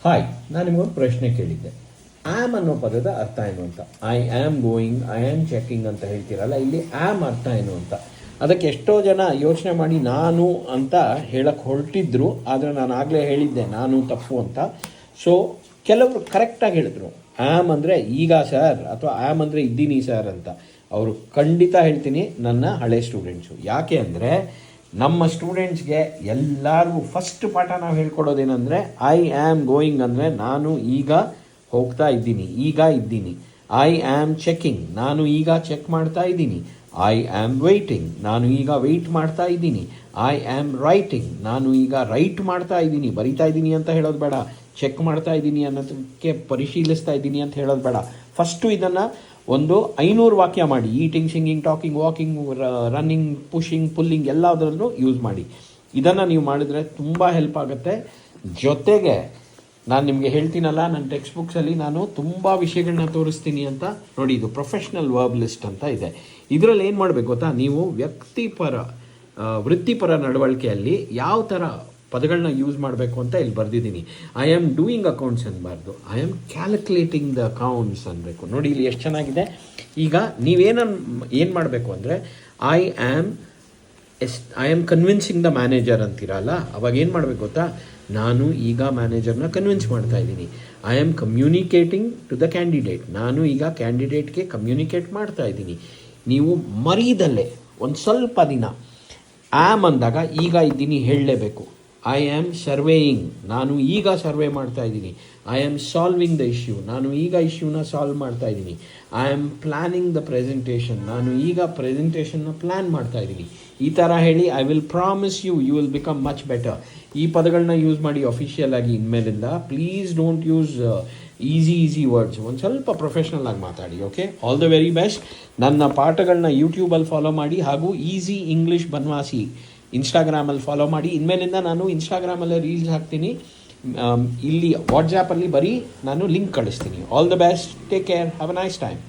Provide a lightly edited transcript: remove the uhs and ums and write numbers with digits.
Hi, ನಾನು ನಿಮಗೊಂದು ಪ್ರಶ್ನೆ ಕೇಳಿದ್ದೆ. ಆಮ್ ಅನ್ನೋ ಪದದ ಅರ್ಥ ಏನು ಅಂತ. I am going, I am checking ಅಂತ ಹೇಳ್ತೀರಲ್ಲ, ಇಲ್ಲಿ ಆಮ್ ಅರ್ಥ ಏನು ಅಂತ. ಅದಕ್ಕೆ ಎಷ್ಟೋ ಜನ ಯೋಚನೆ ಮಾಡಿ ನಾನು ಅಂತ ಹೇಳಕ್ಕೆ ಹೊರಟಿದ್ರು, ಆದರೆ ನಾನು ಆಗಲೇ ಹೇಳಿದ್ದೆ ನಾನು ತಪ್ಪು ಅಂತ. ಸೊ ಕೆಲವರು ಕರೆಕ್ಟಾಗಿ ಹೇಳಿದ್ರು, ಆಮ್ ಅಂದರೆ ಈಗ ಸರ್, ಅಥವಾ ಆಮ್ ಅಂದರೆ ಇದ್ದೀನಿ ಸರ್ ಅಂತ. ಅವರು ಖಂಡಿತ ಹೇಳ್ತೀನಿ ನನ್ನ ಹಳೆ ಸ್ಟೂಡೆಂಟ್ಸು. ಯಾಕೆ ಅಂದರೆ ನಮ್ಮ ಸ್ಟೂಡೆಂಟ್ಸ್ಗೆ ಎಲ್ಲರಿಗೂ ಫಸ್ಟ್ ಪಾಠ ನಾವು ಹೇಳ್ಕೊಡೋದೇನೆಂದರೆ, ಐ ಆಮ್ ಗೋಯಿಂಗ್ ಅಂದರೆ ನಾನು ಈಗ ಹೋಗ್ತಾ ಇದ್ದೀನಿ, ಈಗ ಇದ್ದೀನಿ. ಐ ಆಮ್ ಚೆಕಿಂಗ್, ನಾನು ಈಗ ಚೆಕ್ ಮಾಡ್ತಾ ಇದ್ದೀನಿ. ಐ ಆಮ್ ವೆಯ್ಟಿಂಗ್, ನಾನು ಈಗ ವೆಯ್ಟ್ ಮಾಡ್ತಾ ಇದ್ದೀನಿ. ಐ ಆಮ್ ರೈಟಿಂಗ್, ನಾನು ಈಗ ರೈಟ್ ಮಾಡ್ತಾ ಇದ್ದೀನಿ, ಬರಿತಾ ಇದ್ದೀನಿ ಅಂತ ಹೇಳೋದು ಬೇಡ. ಚೆಕ್ ಮಾಡ್ತಾ ಇದ್ದೀನಿ ಅನ್ನೋದಕ್ಕೆ ಪರಿಶೀಲಿಸ್ತಾ ಇದ್ದೀನಿ ಅಂತ ಹೇಳೋದು ಬೇಡ. ಫಸ್ಟು ಇದನ್ನು ಒಂದು 500 ವಾಕ್ಯ ಮಾಡಿ. Eating, singing, talking, walking, running, pushing, pulling ಎಲ್ಲದರಲ್ಲೂ ಯೂಸ್ ಮಾಡಿ. ಇದನ್ನು ನೀವು ಮಾಡಿದ್ರೆ ತುಂಬ ಹೆಲ್ಪ್ ಆಗುತ್ತೆ. ಜೊತೆಗೆ ನಾನು ನಿಮಗೆ ಹೇಳ್ತೀನಲ್ಲ, ನನ್ನ ಟೆಕ್ಸ್ಟ್ ಬುಕ್ಸಲ್ಲಿ ನಾನು ತುಂಬ ವಿಷಯಗಳನ್ನ ತೋರಿಸ್ತೀನಿ ಅಂತ. ನೋಡಿ, ಇದು ಪ್ರೊಫೆಷ್ನಲ್ ವರ್ಬ್ ಲಿಸ್ಟ್ ಅಂತ ಇದೆ. ಇದರಲ್ಲಿ ಏನು ಮಾಡಬೇಕು ಗೊತ್ತಾ, ನೀವು ವೃತ್ತಿಪರ ನಡವಳಿಕೆಯಲ್ಲಿ ಯಾವ ಥರ ಪದಗಳನ್ನ ಯೂಸ್ ಮಾಡಬೇಕು ಅಂತ ಇಲ್ಲಿ ಬರೆದಿದ್ದೀನಿ. ಐ ಆಮ್ ಡೂಯಿಂಗ್ ಅಕೌಂಟ್ಸ್ ಅನ್ನಬಾರ್ದು, I am calculating the accounts ಅನ್ನಬೇಕು. ನೋಡಿ ಇಲ್ಲಿ ಎಷ್ಟು ಚೆನ್ನಾಗಿದೆ. ಈಗ ಏನು ಮಾಡಬೇಕು ಅಂದರೆ, I am convincing the manager ಅಂತೀರಲ್ಲ, ಅವಾಗ ಏನು ಮಾಡಬೇಕು ಗೊತ್ತಾ, ನಾನು ಈಗ ಮ್ಯಾನೇಜರ್ನ ಕನ್ವಿನ್ಸ್ ಮಾಡ್ತಾ ಇದ್ದೀನಿ. I am communicating to the candidate, ನಾನು ಈಗ ಕ್ಯಾಂಡಿಡೇಟ್ಗೆ ಕಮ್ಯುನಿಕೇಟ್ ಮಾಡ್ತಾ ಇದ್ದೀನಿ. ನೀವು ಮರೀದಲ್ಲೇ ಒಂದು ಸ್ವಲ್ಪ ದಿನ ಆಮ್ ಅಂದಾಗ ಈಗ ಇದ್ದೀನಿ ಹೇಳಲೇಬೇಕು. ಐ ಆಮ್ ಸರ್ವೇಯಿಂಗ್, ನಾನು ಈಗ ಸರ್ವೆ ಮಾಡ್ತಾ ಇದ್ದೀನಿ. I am solving the issue, ನಾನು ಈಗ ಇಶ್ಯೂನ ಸಾಲ್ವ್ ಮಾಡ್ತಾ ಇದ್ದೀನಿ. I am planning the presentation, ನಾನು ಈಗ ಪ್ರೆಸೆಂಟೇಷನ್ನ ಪ್ಲ್ಯಾನ್ ಮಾಡ್ತಾ ಇದ್ದೀನಿ. ಈ ಥರ ಹೇಳಿ I will promise you will become much better. ಈ ಪದಗಳನ್ನ ಯೂಸ್ ಮಾಡಿ ಅಫಿಷಿಯಲ್ ಆಗಿ ಇನ್ಮೇಲಿಂದ. Please don't use easy words. ಒಂದು ಸ್ವಲ್ಪ ಪ್ರೊಫೆಷ್ನಲ್ ಆಗಿ ಮಾತಾಡಿ. Okay, all the very best. ನನ್ನ ಪಾಠಗಳನ್ನ ಯೂಟ್ಯೂಬಲ್ಲಿ ಫಾಲೋ ಮಾಡಿ, ಹಾಗೂ ಈಸಿ ಇಂಗ್ಲೀಷ್ ಬನ್ವಾಸಿ ಇನ್ಸ್ಟಾಗ್ರಾಮಲ್ಲಿ ಫಾಲೋ ಮಾಡಿ. ಇನ್ಮೇಲಿಂದ ನಾನು ಇನ್ಸ್ಟಾಗ್ರಾಮಲ್ಲೇ ರೀಲ್ಸ್ ಹಾಕ್ತೀನಿ, ಇಲ್ಲಿ ವಾಟ್ಸಾಪಲ್ಲಿ ಬರೀ ನಾನು ಲಿಂಕ್ ಕಳಿಸ್ತೀನಿ. All the best, take care, have a nice time.